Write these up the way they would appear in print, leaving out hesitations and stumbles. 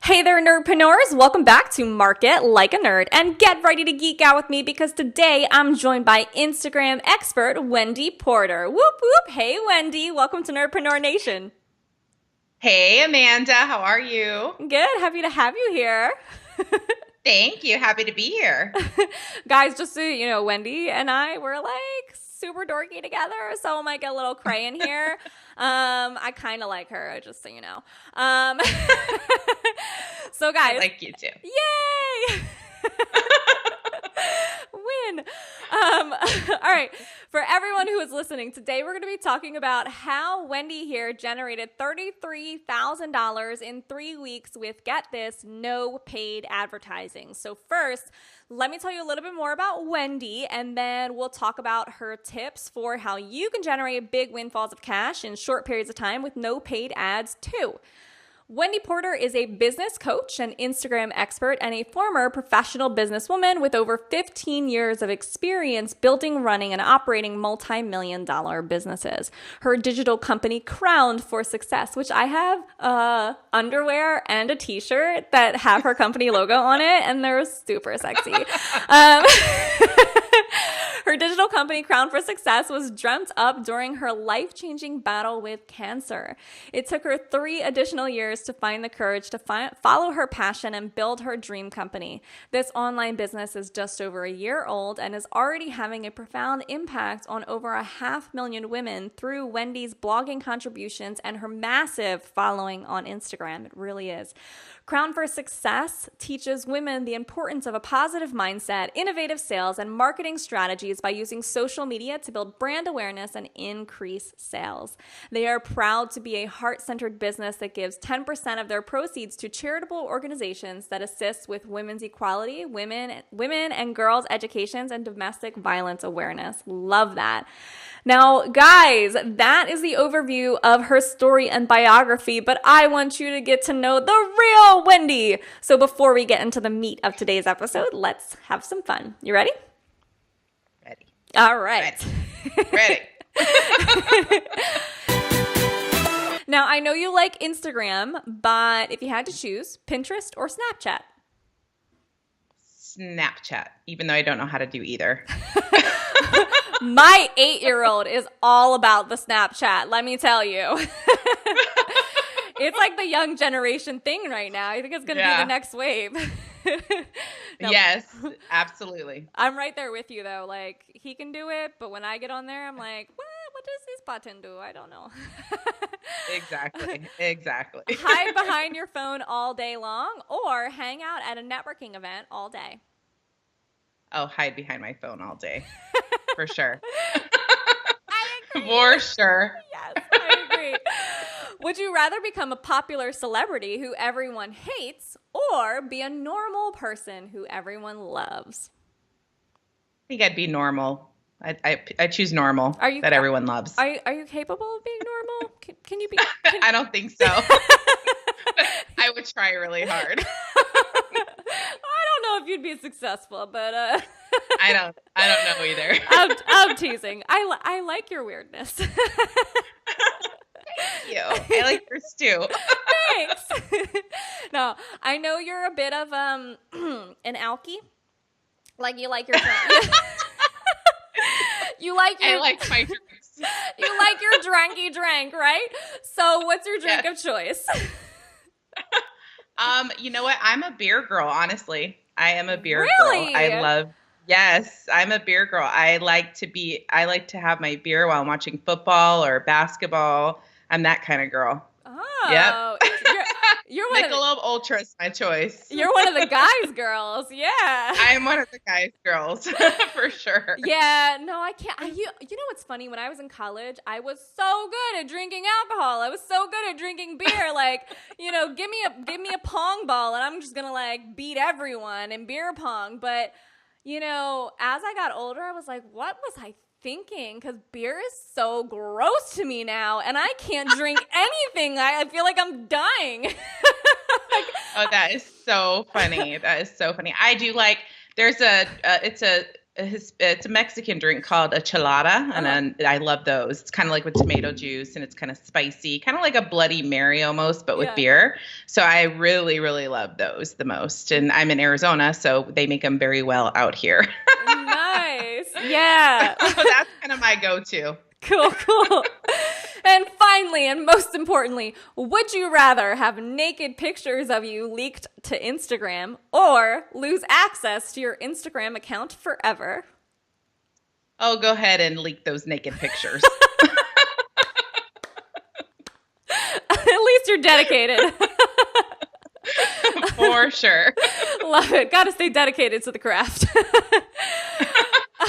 Hey there, nerdpreneurs! Welcome back to Market Like a Nerd, and get ready to geek out with me because today I'm joined by Instagram expert Wendy Porter. Whoop whoop! Hey Wendy, welcome to Nerdpreneur Nation. Hey, Amanda, how are you? Good, happy to have you here. Thank you. Happy to be here. Guys, just so you know, Wendy and I were like super dorky together, so I might get a little cray in here. I kind of like her, just so you know. So I guys, like you too. yay! Win. All right. For everyone who is listening, today we're going to be talking about how Wendy here generated $33,000 in 3 weeks with, get this, no paid advertising. So first, let me tell you a little bit more about Wendy, and then we'll talk about her tips for how you can generate big windfalls of cash in short periods of time with no paid ads too. Wendy Porter is a business coach, an Instagram expert, and a former professional businesswoman with over 15 years of experience building, running, and operating multi-million-dollar businesses. Her digital company, Crowned for Success, which I have underwear and a t-shirt that have her company logo on it, and they're super sexy. Her digital company, Crowned for Success, was dreamt up during her life-changing battle with cancer. It took her 3 additional years to find the courage to follow her passion and build her dream company. This online business is just over a year old and is already having a profound impact on over 500,000 women through Wendy's blogging contributions and her massive following on Instagram. It really is. Crowned for Success teaches women the importance of a positive mindset, innovative sales, and marketing strategies by using social media to build brand awareness and increase sales. They are proud to be a heart-centered business that gives 10% of their proceeds to charitable organizations that assist with women's equality, women and girls' educations, and domestic violence awareness. Love that. Now, guys, that is the overview of her story and biography, but I want you to get to know the real Wendy. So before we get into the meat of today's episode, let's have some fun. You ready? Ready. All right. Ready. Now, I know you like Instagram, but if you had to choose, Pinterest or Snapchat? Snapchat, even though I don't know how to do either. My 8-year-old is all about the Snapchat, let me tell you. It's like the young generation thing right now. I think it's going to be the next wave. No, yes, absolutely. I'm right there with you, though. Like, he can do it, but when I get on there, I'm like, what does this button do? I don't know. Exactly. Hide behind your phone all day long or hang out at a networking event all day. Oh, hide behind my phone all day. For sure. I agree. For sure. Yes, I agree. Would you rather become a popular celebrity who everyone hates or be a normal person who everyone loves? I think I'd be normal. I choose normal that everyone loves. Are you capable of being normal? Can you be? I don't think so. I would try really hard. I don't know if you'd be successful, but I don't know either. I'm teasing. I like your weirdness. Thank you. I like yours too. Thanks. No, I know you're a bit of an alkie. Like you like your I like my drinks. You like your dranky drink, right? So what's your drink of choice? You know what? I'm a beer girl, honestly. I am a beer girl. Yes, I'm a beer girl. I like to have my beer while I'm watching football or basketball. I'm that kind of girl. Oh. Yep. You're one Michelob Ultra is my choice. You're one of the guys' girls. Yeah. I'm one of the guys' girls for sure. Yeah, no, I can't. You know what's funny? When I was in college, I was so good at drinking alcohol. I was so good at drinking beer. Like, give me a pong ball and I'm just going to like beat everyone in beer pong. But, as I got older, I was like, what was I thinking? Because beer is so gross to me now and I can't drink anything. I feel like I'm dying. Oh, that is so funny. That is so funny. I do like, it's a it's a Mexican drink called a chelada, and then I love those. It's kind of like with tomato juice, and it's kind of spicy, kind of like a Bloody Mary almost, but with Yeah. beer. So I really, really love those the most. And I'm in Arizona, so they make them very well out here. Nice. Yeah. So that's kind of my go-to. Cool, cool. And finally, and most importantly, would you rather have naked pictures of you leaked to Instagram or lose access to your Instagram account forever? Oh, go ahead and leak those naked pictures. At least you're dedicated. For sure. Love it. Got to stay dedicated to the craft.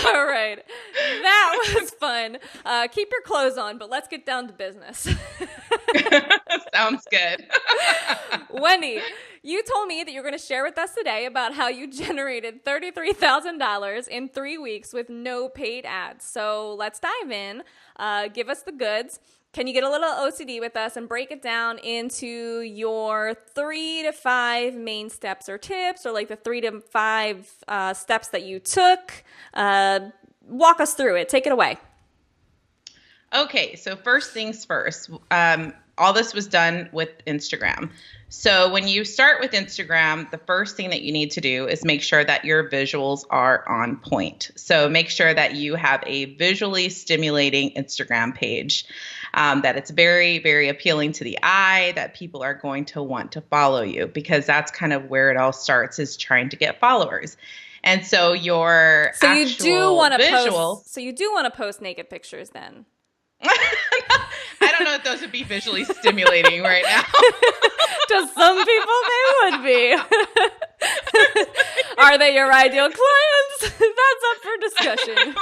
All right. That was fun. Keep your clothes on, but let's get down to business. Sounds good. Wendy, you told me that you're going to share with us today about how you generated $33,000 in 3 weeks with no paid ads. So let's dive in. Give us the goods. Can you get a little OCD with us and break it down into your 3 to 5 main steps or tips, or like the 3 to 5 steps that you took? Walk us through it. Take it away. Okay, so first things first. All this was done with Instagram. So when you start with Instagram, the first thing that you need to do is make sure that your visuals are on point. So make sure that you have a visually stimulating Instagram page, that it's very, very appealing to the eye, that people are going to want to follow you, because that's kind of where it all starts, is trying to get followers. And so your So you do want to visual, post. So you do want to post naked pictures then. I don't know if those would be visually stimulating right now. To some people, they would be. Are they your ideal clients? That's up for discussion.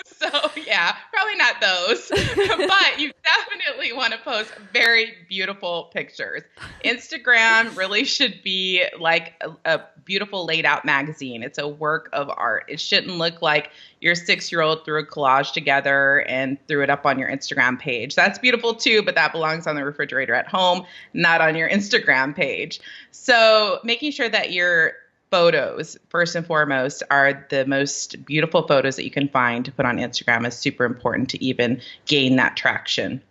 So yeah, probably not those, but you definitely want to post very beautiful pictures. Instagram really should be like a beautiful laid out magazine. It's a work of art. It shouldn't look like your 6-year-old threw a collage together and threw it up on your Instagram page. That's beautiful too, but that belongs on the refrigerator at home, not on your Instagram page. So making sure that your photos, first and foremost, are the most beautiful photos that you can find to put on Instagram is super important to even gain that traction.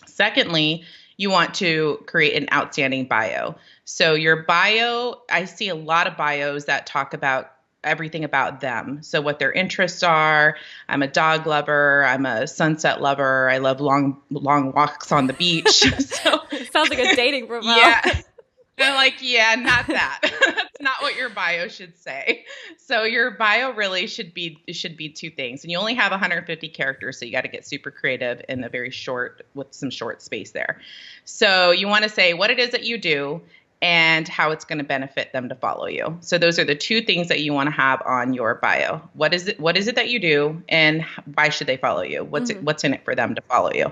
Secondly, you want to create an outstanding bio. So your bio, I see a lot of bios that talk about everything about them. So what their interests are. I'm a dog lover. I'm a sunset lover. I love long walks on the beach. So, sounds like a dating profile. Yeah. And like, yeah, not that. That's not what your bio should say. So your bio really should be 2 things. And you only have 150 characters, so you got to get super creative in a very short, with some short space there. So you want to say what it is that you do and how it's going to benefit them to follow you. So those are the 2 things that you want to have on your bio. What is it that you do, and why should they follow you? What's in it for them to follow you?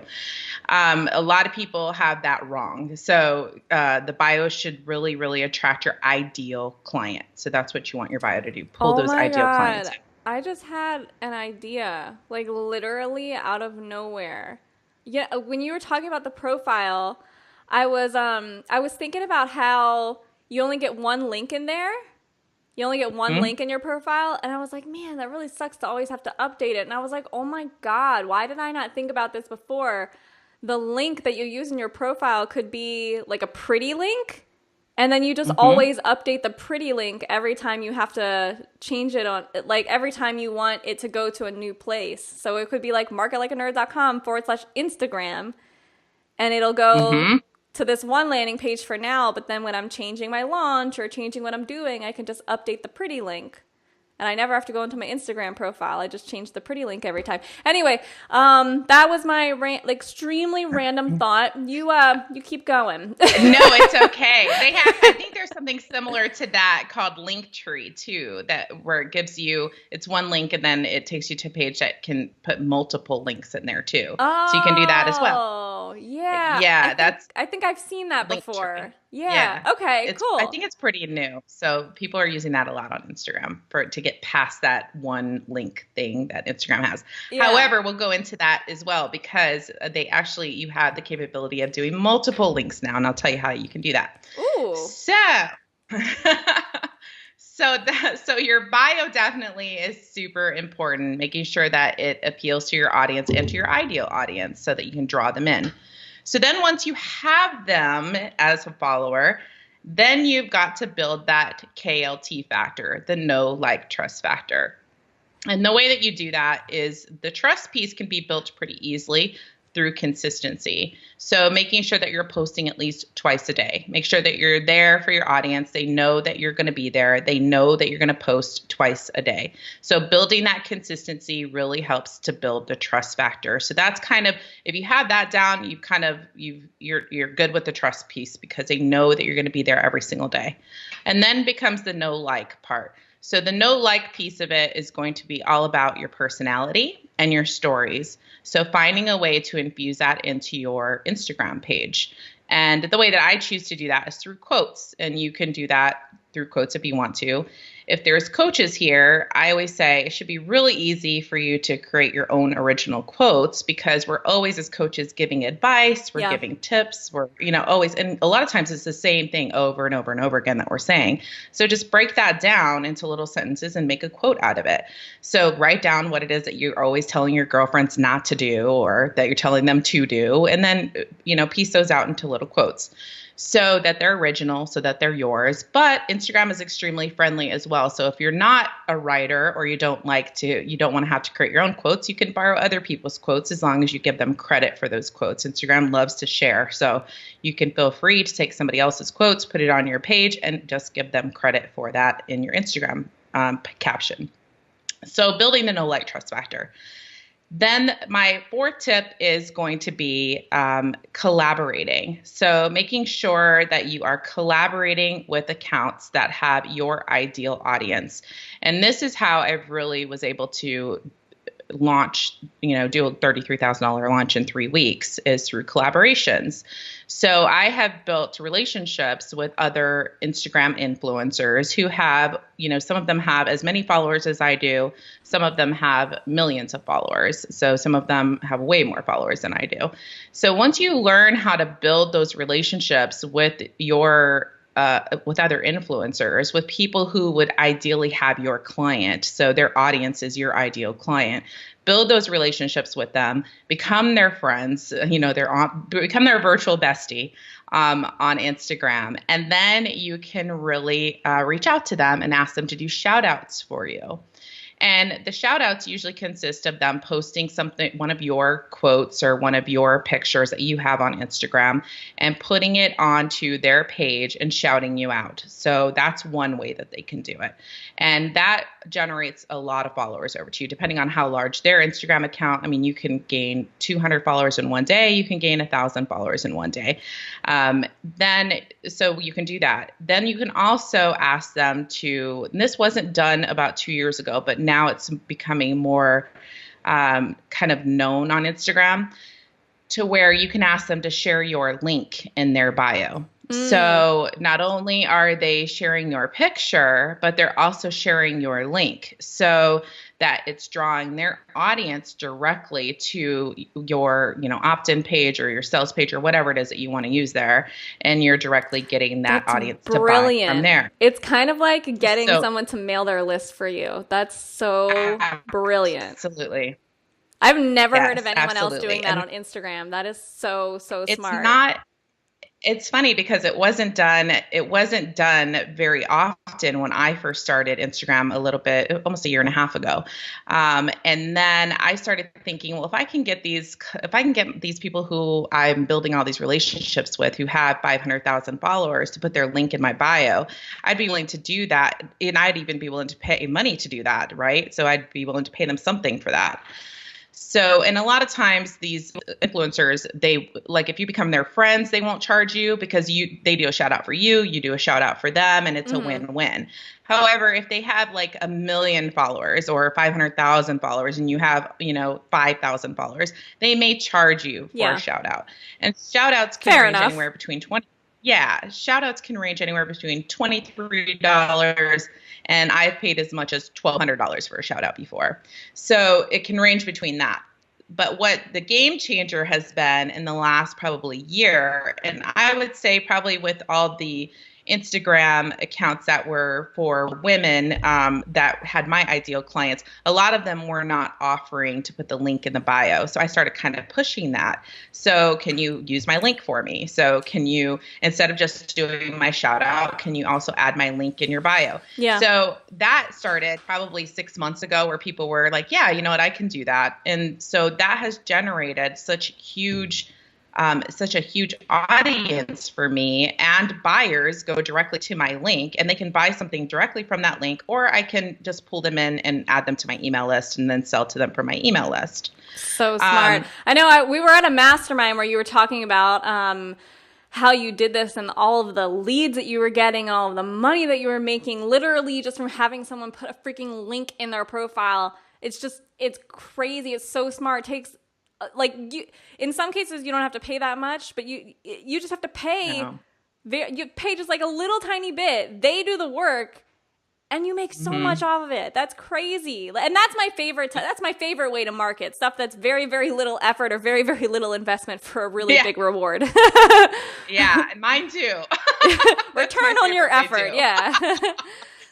A lot of people have that wrong. So the bio should really, really attract your ideal client. So that's what you want your bio to do. Pull those ideal clients in. I just had an idea, like literally out of nowhere. Yeah, when you were talking about the profile, I was thinking about how you only get one link in there. You only get one link in your profile. And I was like, man, that really sucks to always have to update it. And I was like, oh my God, why did I not think about this before? The link that you use in your profile could be like a pretty link. And then you just always update the pretty link every time you have to change it on, like every time you want it to go to a new place. So it could be like marketlikeanerd.com/Instagram. And it'll go to this one landing page for now. But then when I'm changing my launch or changing what I'm doing, I can just update the pretty link. And I never have to go into my Instagram profile. I just change the pretty link every time. Anyway, that was my extremely random thought. You keep going. No, it's okay. I think there's something similar to that called Linktree too, where it gives you, it's one link and then it takes you to a page that can put multiple links in there too. So you can do that as well. Oh, yeah. Yeah, I think I've seen that before. Linktree. Yeah. Okay, cool. I think it's pretty new. So people are using that a lot on Instagram to get past that one link thing that Instagram has. Yeah. However, we'll go into that as well, because you have the capability of doing multiple links now. And I'll tell you how you can do that. Ooh. So your bio definitely is super important, making sure that it appeals to your audience and to your ideal audience so that you can draw them in. So then once you have them as a follower, then you've got to build that KLT factor, the know, like, trust factor. And the way that you do that is the trust piece can be built pretty easily through consistency. So making sure that you're posting at least twice a day. Make sure that you're there for your audience. They know that you're going to be there. They know that you're going to post twice a day. So building that consistency really helps to build the trust factor. So that's kind of, if you have that down, you're good with the trust piece because they know that you're going to be there every single day. And then becomes the know like part. So the know like piece of it is going to be all about your personality and your stories. So finding a way to infuse that into your Instagram page. And the way that I choose to do that is through quotes. And you can do that through quotes if you want to. If there's coaches here, I always say it should be really easy for you to create your own original quotes because we're always as coaches giving advice, we're giving tips, we're, always, and a lot of times it's the same thing over and over and over again that we're saying. So just break that down into little sentences and make a quote out of it. So write down what it is that you're always telling your girlfriends not to do or that you're telling them to do, and then, piece those out into little quotes. So that they're original, so that they're yours. But Instagram is extremely friendly as well. So if you're not a writer or you don't want to have to create your own quotes, you can borrow other people's quotes as long as you give them credit for those quotes. Instagram loves to share. So you can feel free to take somebody else's quotes, put it on your page, and just give them credit for that in your Instagram caption. So building the know, like, trust factor. Then my fourth tip is going to be collaborating. So making sure that you are collaborating with accounts that have your ideal audience. And this is how I really was able to launch, do a $33,000 launch in 3 weeks is through collaborations. So I have built relationships with other Instagram influencers who have, some of them have as many followers as I do. Some of them have millions of followers. So some of them have way more followers than I do. So once you learn how to build those relationships with with other influencers, with people who would ideally have your client. So their audience is your ideal client. Build those relationships with them, become their friends, become their virtual bestie on Instagram. And then you can really reach out to them and ask them to do shout outs for you. And the shout outs usually consist of them posting one of your quotes or one of your pictures that you have on Instagram and putting it onto their page and shouting you out. So that's one way that they can do it. And that generates a lot of followers over to you, depending on how large their Instagram account. I mean, you can gain 200 followers in one day. You can gain 1,000 followers in one day. So you can do that. Then you can also ask them to, and this wasn't done about 2 years ago, but now it's becoming more kind of known on Instagram, to where you can ask them to share your link in their bio. So not only are they sharing your picture, but they're also sharing your link so that it's drawing their audience directly to your, opt-in page or your sales page or whatever it is that you want to use there. And you're directly getting that audience to buy from there. It's kind of like getting someone to mail their list for you. That's so brilliant. Absolutely. I've never heard of anyone else doing that on Instagram. That is so smart. It's funny because it wasn't done very often when I first started Instagram almost a year and a half ago. And then I started thinking, well, if I can get these people who I'm building all these relationships with who have 500,000 followers to put their link in my bio, I'd be willing to do that. And I'd even be willing to pay money to do that. Right. So I'd be willing to pay them something for that. So, and a lot of times these influencers, if you become their friends, they won't charge you because they do a shout out for you, you do a shout out for them, and it's a win-win. However, if they have like 1 million followers or 500,000 followers and you have, 5,000 followers, they may charge you for a shout out. And shout outs can range anywhere between shout outs can range anywhere between $23 and I've paid as much as $1,200 for a shout out before. So it can range between that. But what the game changer has been in the last probably year, and I would say probably with all the Instagram accounts that were for women that had my ideal clients, a lot of them were not offering to put the link in the bio. So I started kind of pushing that. So can you use my link for me? So can you, instead of just doing my shout out, can you also add my link in your bio? Yeah. So that started probably 6 months ago where people were like, yeah, you know what, I can do that. And so that has generated such a huge audience for me, and buyers go directly to my link and they can buy something directly from that link, or I can just pull them in and add them to my email list and then sell to them from my email list. So smart. I know we were at a mastermind where you were talking about how you did this and all of the leads that you were getting and all of the money that you were making literally just from having someone put a freaking link in their profile. It's crazy. It's so smart. It takes in some cases you don't have to pay that much, but you just have to pay. No. You pay just like a little tiny bit. They do the work, and you make so much off of it. That's crazy, and that's my favorite. That's my favorite way to market stuff. That's very, very little effort or very, very little investment for a really big reward. Yeah, mine too. Return on your effort. Yeah.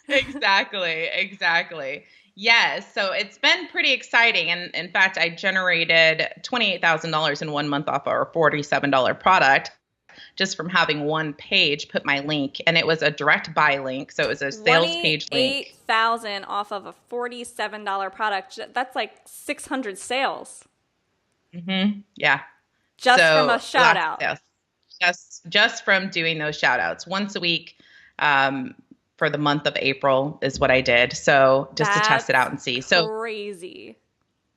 Exactly. Yes. So it's been pretty exciting. And in fact, I generated $28,000 in 1 month off our $47 product just from having one page put my link. And it was a direct buy link. So it was a sales page link. $28,000 off of a $47 product. That's like 600 sales. Mm-hmm. Yeah. Just from a shout out. Yes. Just from doing those shout outs once a week. For the month of April is what I did. So just to test it out and see. So crazy.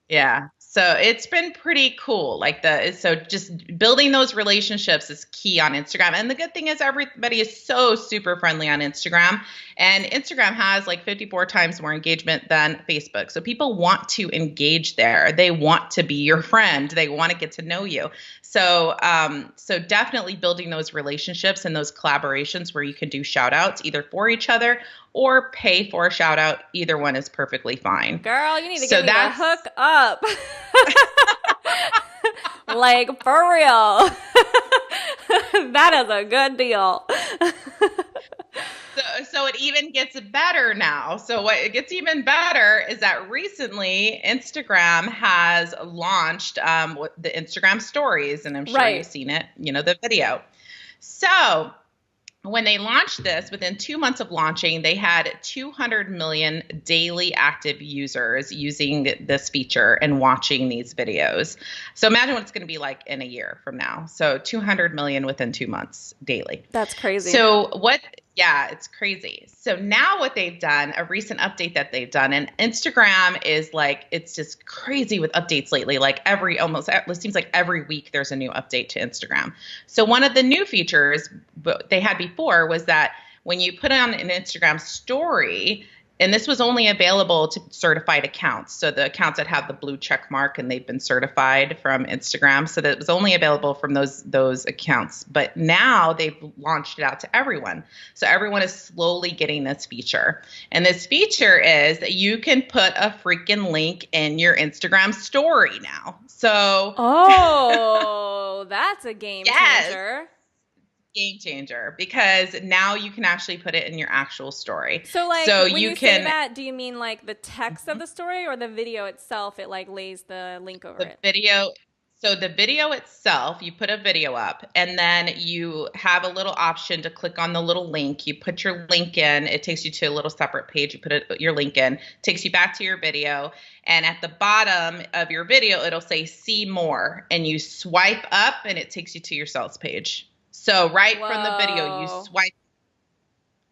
Yeah. So it's been pretty cool. So just building those relationships is key on Instagram. And the good thing is everybody is so super friendly on Instagram, and Instagram has like 54 times more engagement than Facebook. So people want to engage there. They want to be your friend. They want to get to know you. So, so definitely building those relationships and those collaborations where you can do shout outs either for each other or pay for a shout out. Either one is perfectly fine. Girl, you need to give me the hook up. Like, for real. That is a good deal. So it even gets better now. So what it gets even better is that recently Instagram has launched the Instagram stories, and I'm sure you've seen it, the video. So when they launched this, within 2 months of launching, they had 200 million daily active users using this feature and watching these videos. So imagine what it's going to be like in a year from now. So 200 million within 2 months daily. That's crazy. Yeah, it's crazy. So now what they've done, a recent update that they've done, and Instagram is like, it's just crazy with updates lately. Like it seems like every week there's a new update to Instagram. So one of the new features they had before was that when you put on an Instagram story, and this was only available to certified accounts. So the accounts that have the blue check mark and they've been certified from Instagram. So that it was only available from those accounts. But now they've launched it out to everyone. So everyone is slowly getting this feature. And this feature is that you can put a freaking link in your Instagram story now. So that's a game changer. Game changer, because now you can actually put it in your actual story. So when you say that, do you mean like the text of the story or the video itself? It like lays the link over it. So the video itself, you put a video up, and then you have a little option to click on the little link. You put your link in. It takes you to a little separate page. You put your link in. It takes you back to your video. And at the bottom of your video, it'll say see more. And you swipe up and it takes you to your sales page. So from the video, you swipe.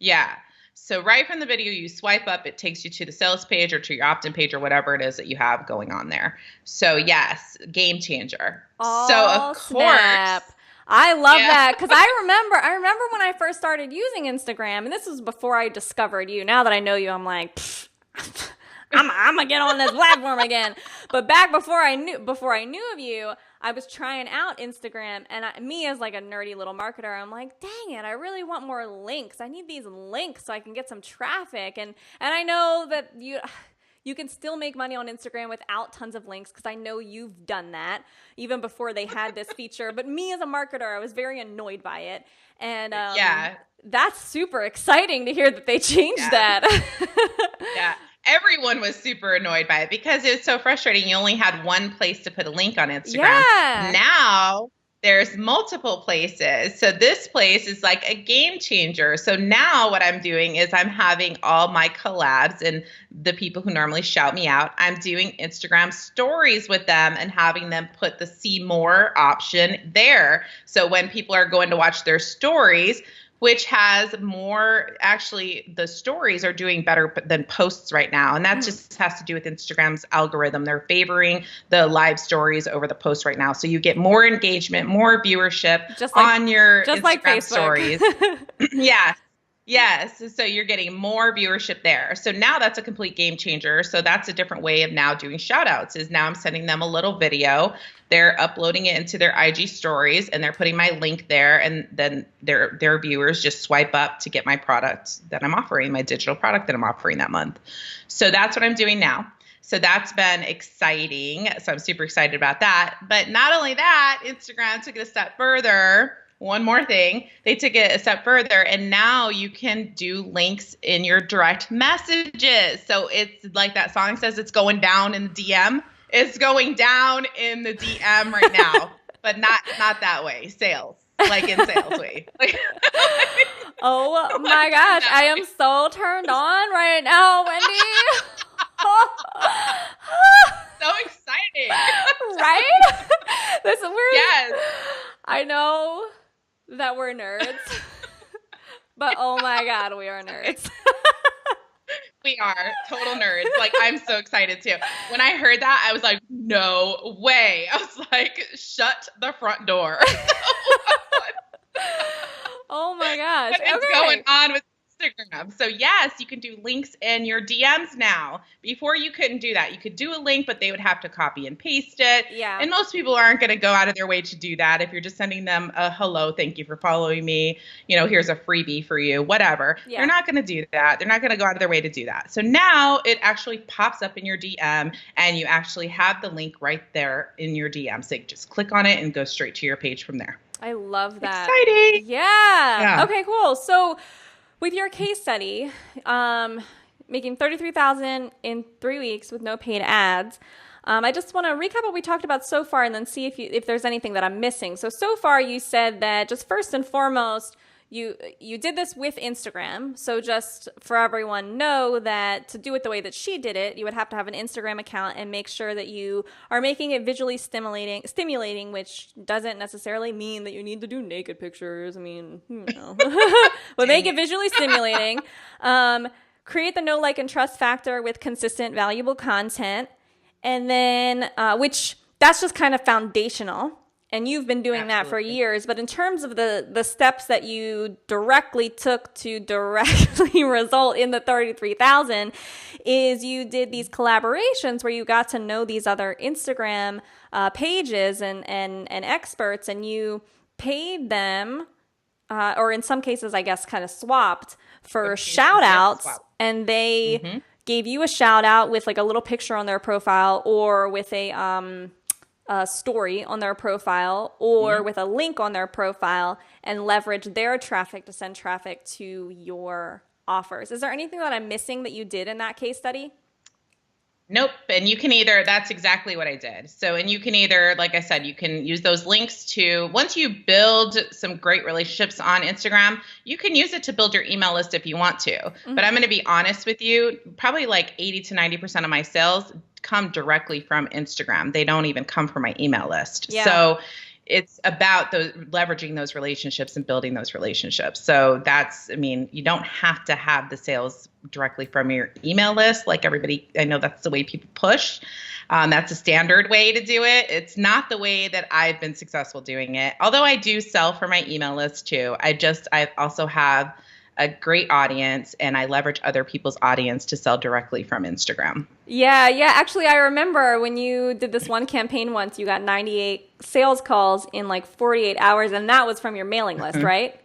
Yeah. So right from the video, you swipe up, it takes you to the sales page or to your opt-in page or whatever it is that you have going on there. So yes, game changer. So of course. I love that, because I remember when I first started using Instagram, and this was before I discovered you. Now that I know you, I'm like, I'm gonna get on this platform again. But back before I knew of you, I was trying out Instagram, and me as like a nerdy little marketer, I'm like, dang it, I really want more links. I need these links so I can get some traffic. And I know that You can still make money on Instagram without tons of links, because I know you've done that even before they had this feature. But me as a marketer, I was very annoyed by it. And Yeah. that's super exciting to hear that they changed that. Yeah. Everyone was super annoyed by it because it was so frustrating. You only had one place to put a link on Instagram. Yeah. Now there's multiple places. So this place is like a game changer. So now what I'm doing is I'm having all my collabs and the people who normally shout me out, I'm doing Instagram stories with them and having them put the see more option there. So when people are going to watch their stories, which has more, actually, the stories are doing better than posts right now. And that just has to do with Instagram's algorithm. They're favoring the live stories over the posts right now. So you get more engagement, more viewership on your Instagram stories. Yeah. Yes. So you're getting more viewership there. So now that's a complete game changer. So that's a different way of now doing shout outs, is now I'm sending them a little video. They're uploading it into their IG stories and they're putting my link there. And then their viewers just swipe up to get my product that I'm offering, my digital product that I'm offering that month. So that's what I'm doing now. So that's been exciting. So I'm super excited about that. But not only that, Instagram took it a step further. One more thing, they took it a step further, and now you can do links in your direct messages. So it's like that song says, it's going down in the DM. It's going down in the DM right now, but not that way. Sales, like in sales way. Oh my gosh, I am so turned on right now, Wendy. So exciting. Right? Yes. I know that we're nerds, but oh my God, we are nerds. We are total nerds. Like, I'm so excited too. When I heard that, I was like, no way. I was like, shut the front door. Oh my gosh. What is going on with Instagram? So yes, you can do links in your DMs now. Before you couldn't do that. You could do a link, but they would have to copy and paste it. Yeah. And most people aren't going to go out of their way to do that. If you're just sending them a hello, thank you for following me, here's a freebie for you, whatever. Yeah. They're not going to do that. They're not going to go out of their way to do that. So now it actually pops up in your DM and you actually have the link right there in your DM. So you just click on it and go straight to your page from there. I love that. Exciting. Yeah. Okay, cool. So with your case study, making $33,000 in 3 weeks with no paid ads, I just want to recap what we talked about so far and then see if there's anything that I'm missing. So far you said that just first and foremost, you did this with Instagram. So just for everyone know that to do it the way that she did it, you would have to have an Instagram account and make sure that you are making it visually stimulating, which doesn't necessarily mean that you need to do naked pictures. I mean, but make it visually stimulating. Create the know, like, and trust factor with consistent, valuable content. And then, which that's just kind of foundational. And you've been doing that for years. But in terms of the steps that you directly took to directly result in the 33,000 is you did these collaborations where you got to know these other Instagram pages and experts, and you paid them, or in some cases, I guess, kind of swapped for shout outs. And they gave you a shout out with like a little picture on their profile, or with a story on their profile, or with a link on their profile, and leverage their traffic to send traffic to your offers. Is there anything that I'm missing that you did in that case study? Nope. And you can that's exactly what I did. So, and you can like I said, you can use those links once you build some great relationships on Instagram, you can use it to build your email list if you want to. But I'm going to be honest with you, probably like 80 to 90% of my sales come directly from Instagram. They don't even come from my email list. Yeah. So it's about leveraging those relationships and building those relationships. So you don't have to have the sales directly from your email list. Like everybody, I know that's the way people push. That's a standard way to do it. It's not the way that I've been successful doing it. Although I do sell for my email list too. I also have a great audience, and I leverage other people's audience to sell directly from Instagram. Yeah. Actually, I remember when you did this one campaign once, you got 98 sales calls in like 48 hours, and that was from your mailing list, right?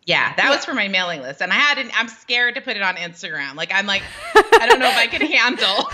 Yeah, that Yeah. was for my mailing list. And I'm scared to put it on Instagram. I'm like, I don't know if I can handle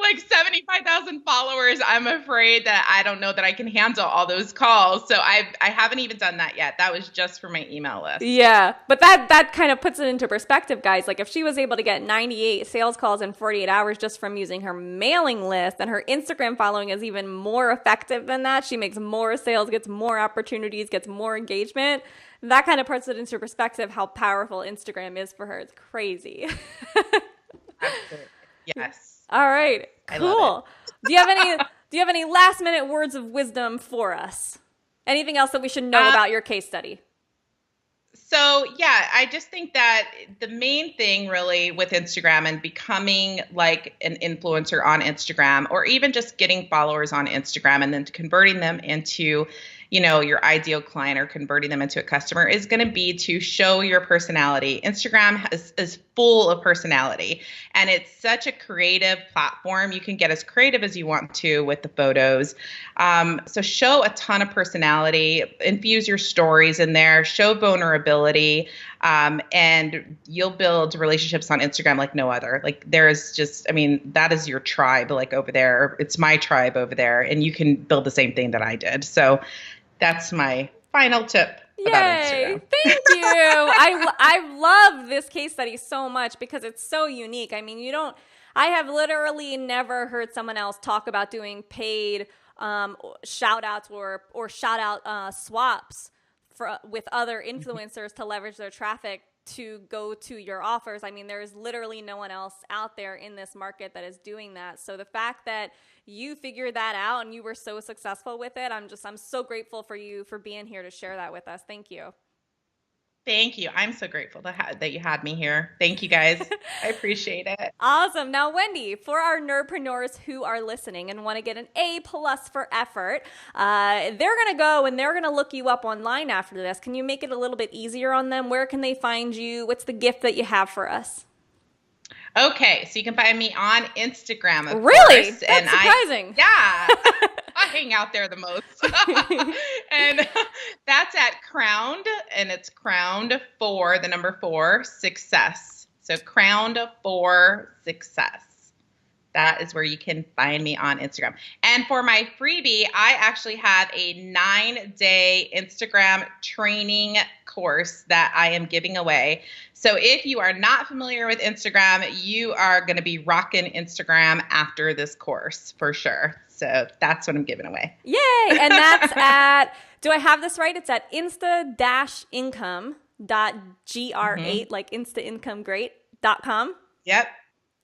like 75,000 followers. I'm afraid that I don't know that I can handle all those calls. So I haven't even done that yet. That was just for my email list. Yeah, but that kind of puts it into perspective, guys. Like if she was able to get 98 sales calls in 48 hours just from using her mailing list, and her Instagram following is even more effective than that, she makes more sales, gets more opportunities, gets more engagement. That kind of puts it into perspective how powerful Instagram is for her. It's crazy. Absolutely. Yes. All right, I love cool. Do you have any last minute words of wisdom for us? Anything else that we should know about your case study? So, yeah, I just think that the main thing really with Instagram and becoming like an influencer on Instagram, or even just getting followers on Instagram and then converting them into, your ideal client, or converting them into a customer, is going to be to show your personality. Instagram is full of personality, and it's such a creative platform. You can get as creative as you want to with the photos. So show a ton of personality, infuse your stories in there, show vulnerability, and you'll build relationships on Instagram like no other. Like that is your tribe, like over there. It's my tribe over there, and you can build the same thing that I did. So that's my final tip about Instagram. Thank you. I love this case study so much because it's so unique. I mean, I have literally never heard someone else talk about doing paid shout outs or shout out swaps with other influencers to leverage their traffic to go to your offers. I mean, there is literally no one else out there in this market that is doing that. So the fact that you figured that out and you were so successful with it, I'm so grateful for you for being here to share that with us. Thank you. Thank you. I'm so grateful that you had me here. Thank you, guys. I appreciate it. Awesome. Now, Wendy, for our nerdpreneurs who are listening and want to get an A+ for effort, they're going to go and they're going to look you up online after this. Can you make it a little bit easier on them? Where can they find you? What's the gift that you have for us? Okay, so you can find me on Instagram, of really? course. That's surprising. I hang out there the most. And that's at Crowned, and it's Crowned for the number 4 success. So Crowned for success. That is where you can find me on Instagram. And for my freebie, I actually have a 9-day Instagram training course that I am giving away. So if you are not familiar with Instagram, you are going to be rocking Instagram after this course for sure. So that's what I'm giving away. Yay! And that's at, do I have this right? It's at insta-income.gr8, like instaincomegreat.com. Yep.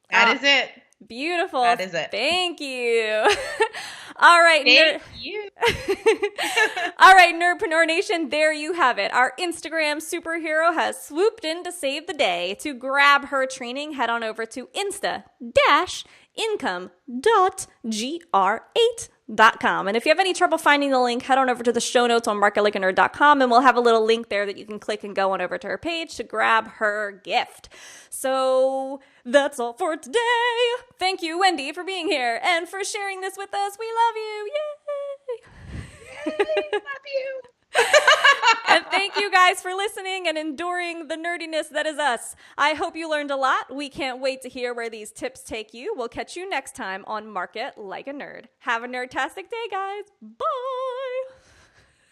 That is it. Beautiful. That is it. Thank you. All right. Thank you. All right, Nerdpreneur Nation, there you have it. Our Instagram superhero has swooped in to save the day. To grab her training, head on over to insta-income.gr8.com. And if you have any trouble finding the link, head on over to the show notes on marketlikeanerd.com, and we'll have a little link there that you can click and go on over to her page to grab her gift. So that's all for today. Thank you, Wendy, for being here and for sharing this with us. We love you. Yay! Yay, love you. And thank you guys for listening and enduring the nerdiness that is us. I hope you learned a lot. We can't wait to hear where these tips take you. We'll catch you next time on Market Like a Nerd. Have a nerdtastic day, guys. Bye.